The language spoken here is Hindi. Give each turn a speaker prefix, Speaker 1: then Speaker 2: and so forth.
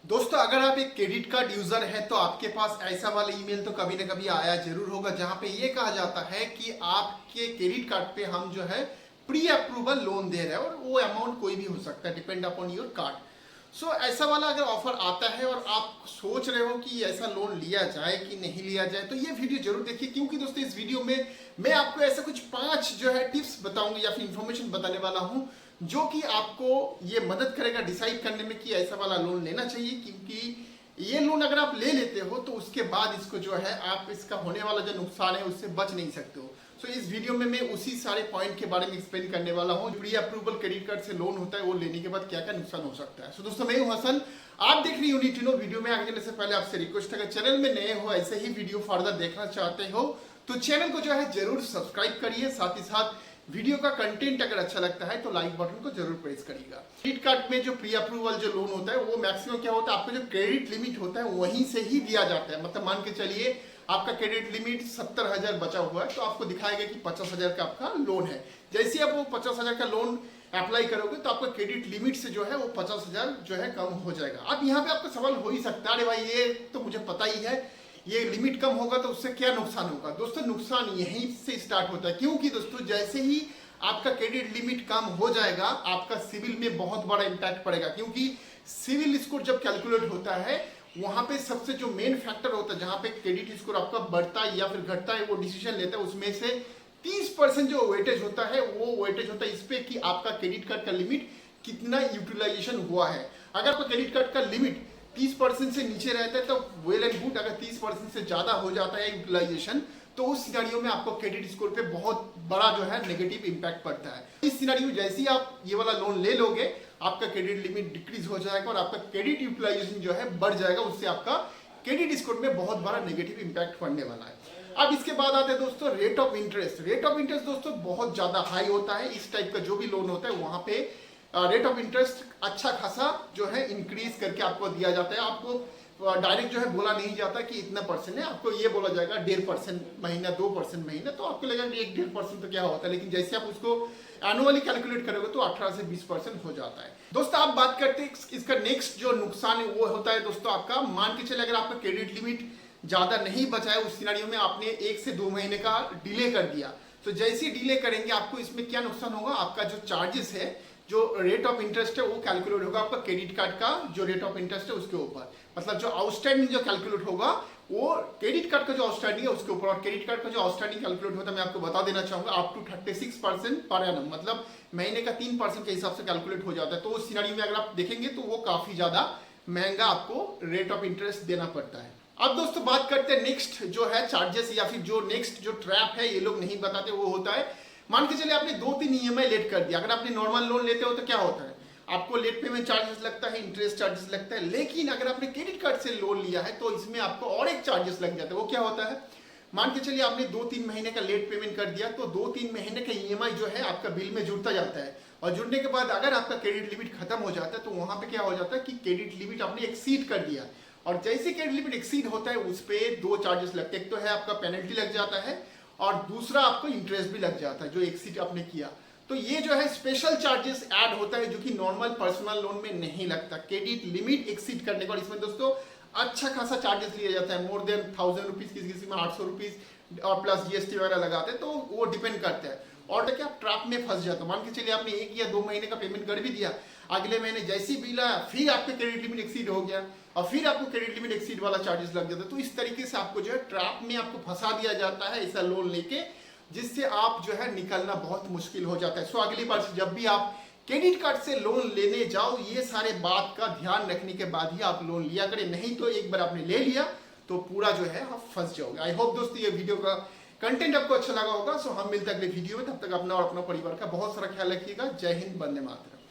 Speaker 1: दोस्तों अगर आप एक क्रेडिट कार्ड यूजर हैं तो आपके पास ऐसा वाला ईमेल तो कभी ना कभी आया जरूर होगा जहां पे ये कहा जाता है कि आपके क्रेडिट कार्ड पे हम जो है प्री अप्रूवल लोन दे रहे हैं और वो अमाउंट कोई भी हो सकता है डिपेंड अपॉन योर कार्ड। सो ऐसा वाला अगर ऑफर आता है और आप सोच रहे हो कि ऐसा लोन लिया जाए कि नहीं लिया जाए तो ये वीडियो जरूर देखिए, क्योंकि दोस्तों इस वीडियो में मैं आपको ऐसा कुछ 5 जो है टिप्स बताऊंगी या फिर इंफॉर्मेशन बताने वाला हूं जो कि आपको ये मदद करेगा डिसाइड करने में कि ऐसा वाला लोन लेना चाहिए। क्योंकि ये लोन अगर आप ले लेते हो तो उसके बाद इसको जो है आप इसका होने वाला जो नुकसान है उससे बच नहीं सकते हो। सो इस वीडियो में मैं उसी सारे पॉइंट के बारे में एक्सप्लेन करने वाला हूँ। प्री अप्रूवल क्रेडिट कार्ड से लोन होता है वो लेने के बाद क्या क्या नुकसान हो सकता है। सो दोस्तों मैं हूँ हसन, आप देख रहे हो यूनिट नो। वीडियो में आगे जाने से पहले आपसे रिक्वेस्ट है, अगर चैनल में नए हो ऐसे ही वीडियो फर्दर देखना चाहते हो तो चैनल को जो है जरूर सब्सक्राइब करिए। साथ ही साथ वीडियो का कंटेंट अगर अच्छा लगता है तो लाइक बटन को जरूर प्रेस करिएगा। क्रेडिट कार्ड में जो प्री अप्रूवल जो लोन होता है वो मैक्सिमम क्या होता है, आपका जो क्रेडिट लिमिट होता है वहीं से ही दिया जाता है। मतलब मान के चलिए आपका क्रेडिट लिमिट 70,000 बचा हुआ है तो आपको दिखाएगा कि 50,000 का आपका लोन है। जैसे आप वो 50,000 का लोन अप्लाई करोगे तो आपका क्रेडिट लिमिट से जो है वो 50,000 जो है कम हो जाएगा। अब यहाँ पे आपका सवाल हो ही सकता है, अरे भाई ये तो मुझे पता ही है, ये लिमिट कम होगा तो उससे क्या नुकसान होगा। दोस्तों नुकसान यहीं से स्टार्ट होता है, क्योंकि दोस्तों जैसे ही आपका क्रेडिट लिमिट कम हो जाएगा आपका सिविल में बहुत बड़ा इम्पैक्ट पड़ेगा। क्योंकि सिविल स्कोर जब कैलकुलेट होता है वहां पे सबसे जो मेन फैक्टर होता है जहां पे क्रेडिट स्कोर आपका बढ़ता है या फिर घटता है वो डिसीजन लेता है, उसमें से 30% जो वेटेज होता है वो वेटेज होता है इस पे कि आपका क्रेडिट कार्ड का लिमिट कितना यूटिलाइजेशन हुआ है। अगर आपका क्रेडिट कार्ड का लिमिट 30% से नीचे रहता है तो वेल एंड गुड, अगर 30% से ज्यादा हो जाता है यूटिलाइजेशन तो उस सिनेरियो में आपको क्रेडिट स्कोर पे बहुत बड़ा जो है नेगेटिव इंपैक्ट पड़ता है। इस सिनेरियो जैसे ही आप ये वाला लोन ले लोगे आपका क्रेडिट लिमिट डिक्रीज हो जाएगा और आपका क्रेडिट यूटिलाइजेशन जो है बढ़ जाएगा, उससे आपका क्रेडिट स्कोर में बहुत बड़ा नेगेटिव इंपैक्ट पड़ने वाला है। अब इसके बाद आते हैं दोस्तों rate of interest. Rate of interest दोस्तों बहुत ज्यादा हाई होता है। इस टाइप का जो भी लोन होता है वहां पे रेट ऑफ इंटरेस्ट अच्छा खासा जो है इंक्रीज करके आपको दिया जाता है। आपको डायरेक्ट जो है बोला नहीं जाता कि इतना परसेंट है, आपको ये बोला जाएगा 1.5% महीना, 2% महीना, तो आपको लगेगा कि 1-1.5% तो क्या होता है, लेकिन जैसे आप उसको एनुअली कैलकुलेट करोगे तो 18 से 20% हो जाता है। दोस्तों आप बात करते हैं इसका नेक्स्ट जो नुकसान है वो होता है दोस्तों आपका, मान के चले अगर आपका क्रेडिट लिमिट ज्यादा नहीं बचा है उस सिनेरियो में आपने 1 से 2 महीने का डिले कर दिया, तो जैसे ही डिले करेंगे आपको इसमें क्या नुकसान होगा, आपका जो चार्जेस है, जो रेट ऑफ इंटरेस्ट है वो कैलकुलेट होगा आपका क्रेडिट कार्ड का जो रेट ऑफ इंटरेस्ट है उसके ऊपर। मतलब जो आउटस्टैंडिंग जो कैलकुलेट होगा वो क्रेडिट कार्ड का जो आउटस्टैंडिंग है उसके ऊपर, और क्रेडिट कार्ड का जो आउटस्टैंडिंग कैलकुलेट होता है मैं आपको बता देना चाहूंगा अप टू 36% पर एनम, मतलब महीने का 3% के हिसाब से कैलकुलेट हो जाता है। तो उस सिनेरियो में अगर आप देखेंगे तो वो काफी ज्यादा महंगा आपको रेट ऑफ इंटरेस्ट देना पड़ता है। अब दोस्तों बात करते हैं नेक्स्ट जो है चार्जेस या फिर जो नेक्स्ट जो ट्रैप है ये लोग नहीं बताते, वो होता है मान के चलिए आपने 2-3 ईएमआई लेट कर दिया। अगर आपने नॉर्मल लोन लेते हो तो क्या होता है, आपको लेट पेमेंट चार्जेस लगता है, इंटरेस्ट चार्जेस लगता है, लेकिन अगर आपने क्रेडिट कार्ड से लोन लिया है तो इसमें आपको और एक चार्जेस लग जाता है। वो क्या होता है, मान के चलिए आपने 2-3 महीने का लेट पेमेंट कर दिया तो 2-3 महीने का ईएमआई जो है आपका बिल में जुड़ता जाता है, और जुड़ने के बाद अगर आपका क्रेडिट लिमिट खत्म हो जाता है तो वहां पे क्या हो जाता है कि क्रेडिट लिमिट आपने एक्सीड कर दिया, और जैसे क्रेडिट लिमिट एक्सीड होता है उस पर 2 चार्जेस लगते हैं। एक तो है आपका पेनल्टी लग जाता है और दूसरा आपको इंटरेस्ट भी लग जाता है जो एक्सीड आपने किया। तो ये जो है स्पेशल चार्जेस ऐड होता है जो कि नॉर्मल पर्सनल लोन में नहीं लगता क्रेडिट लिमिट एक्सीड करने का। और इसमें दोस्तों अच्छा खासा चार्जेस लिया जाता है, मोर देन 1000 रुपीज, किसी किसी में 800 रुपीज और प्लस जीएसटी वगैरह लगाते हैं, तो वो डिपेंड करता है। और क्या आप ट्रैप में फंस जाते हो, मान के चलिए आपने 1 या 2 महीने का पेमेंट कर भी दिया, अगले महीने जैसी बिल आया फिर आपके क्रेडिट लिमिट एक्सीड हो गया और फिर आपको क्रेडिट लिमिट एक्सीड वाला चार्जेस लग जाता है। तो इस तरीके से आपको जो है ट्रैप में आपको फंसा दिया जाता है ऐसा लोन लेके, जिससे आप जो है निकलना बहुत मुश्किल हो जाता है। सो अगली बार जब भी आप क्रेडिट कार्ड से लोन लेने जाओ ये सारे बात का ध्यान रखने के बाद ही आप लोन लिया करें, नहीं तो एक बार आपने ले लिया तो पूरा जो है आप फंस जाओगे। आई होप दोस्तों ये वीडियो का कंटेंट आपको अच्छा लगा होगा। सो हम मिलते हैं अगले वीडियो में, तब तक अपना और अपना परिवार का बहुत सारा ख्याल रखिएगा। जय हिंद, वंदे मातरम।